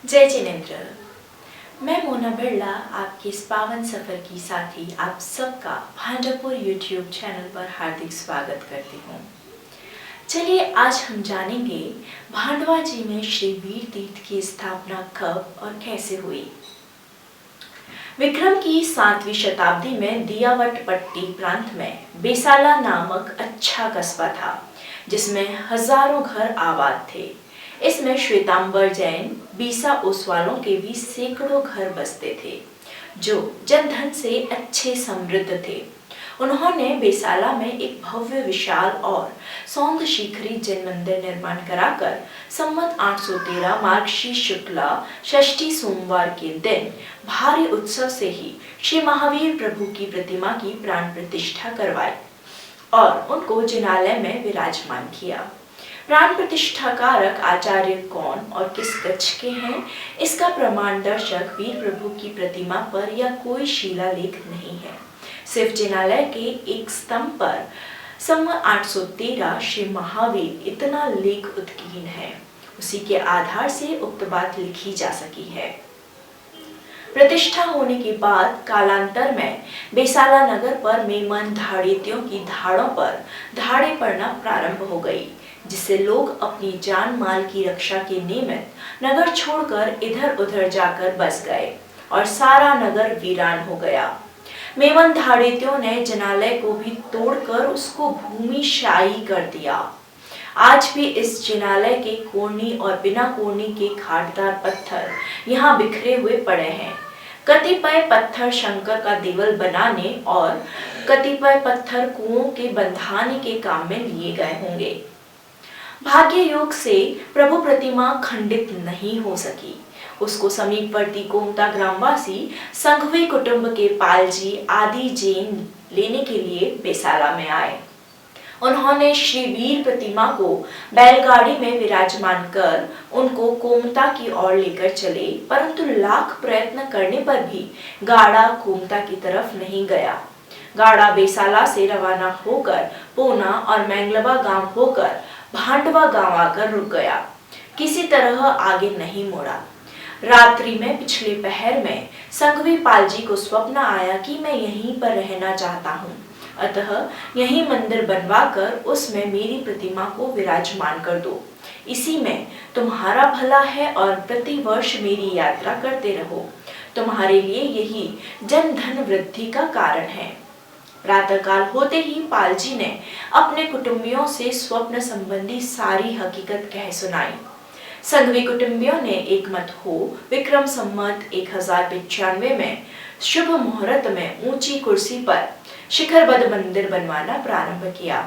जय जिनेंद्र। मैं मोना बिरला आपके इस पावन सफर की साथी आप सबका भांडापुर यूट्यूब चैनल पर हार्दिक स्वागत करती हूँ। चलिए आज हम जानेंगे भांडवा जी में श्री वीर तीर्थ की स्थापना कब और कैसे हुई। विक्रम की 7वीं शताब्दी में दियावट पट्टी प्रांत में बेसाला नामक अच्छा कस्बा था, जिसमें हजारों घर आबाद थे। इसमें श्वेतांबर जैन बीसा ओसवालों के भी सैकड़ों घर बसते थे, जो जनधन से अच्छे समृद्ध थे। उन्होंने बेसाला में एक भव्य विशाल और सौंद शिखरी जैन मंदिर निर्माण कराकर संवत 813 मार्गशीर्ष शुक्ला षष्ठी सोमवार के दिन भारी उत्सव से ही श्री महावीर प्रभु की प्रतिमा की प्राण प्रतिष्ठा करवाई और उनको जिनालय में विराजमान किया। प्राण प्रतिष्ठा कारक आचार्य कौन और किस गच्छ के हैं, इसका प्रमाण दर्शक वीर प्रभु की प्रतिमा पर या कोई शिलालेख नहीं है। सिर्फ जिनालय के एक स्तंभ पर संवत 813 श्री महावीर इतना लेख उत्कीर्ण है, उसी के आधार से उक्त बात लिखी जा सकी है। प्रतिष्ठा होने के बाद कालांतर में बेसाला नगर पर मेमन धाड़ियों की धाड़ों पर धाड़े पड़ना प्रारंभ हो गई, जिससे लोग अपनी जान माल की रक्षा के निमित्त नगर छोड़कर इधर उधर जाकर बस गए और सारा नगर वीरान हो गया। मेमन धाड़ियों ने जिनालय को भी तोड़कर उसको भूमिशायी कर दिया। आज भी इस जिनालय के कोरनी और बिना कोरनी के खाटदार पत्थर यहाँ बिखरे हुए पड़े हैं। कतिपय पत्थर शंकर का देवल बनाने और कतिपय पत्थर कुओं के बंधाने के काम में लिए गए होंगे। भाग्य योग से प्रभु प्रतिमा खंडित नहीं हो सकी। उसको समीपवर्ती कोमता ग्रामवासी संघवी कुटुंब के पालजी आदि जैन लेने के लिए बेसाला में आए। उन्होंने श्री वीर प्रतिमा को बैलगाड़ी में विराजमान कर उनको कोमता की ओर लेकर चले, परंतु लाख प्रयत्न करने पर भी गाड़ा कोमता की तरफ नहीं गया। गाड़ा बेसाला से रवाना होकर पूना और मैंगलबा गांव होकर भांडवा गांव आकर रुक गया, किसी तरह आगे नहीं मुड़ा। रात्रि में पिछले पहर में संघवी पालजी को स्वप्न आया कि मैं यहीं पर रहना चाहता हूँ, अतः यही मंदिर बनवाकर उसमें मेरी प्रतिमा को विराजमान कर दो। इसी में तुम्हारा भला है और प्रतिवर्ष मेरी यात्रा करते रहो। तुम्हारे लिए यही जन धन वृद्धि का कारण है। प्रातःकाल होते ही पालजी ने अपने कुटुंबियों से स्वप्न संबंधी सारी हकीकत कह सुनाई। संघवी कुटुंबियों ने एक मत हो विक्रम संवत 1095 में शुभ मुहूर्त में ऊंची कुर्सी पर शिखरबद्ध मंदिर बनवाना प्रारंभ किया।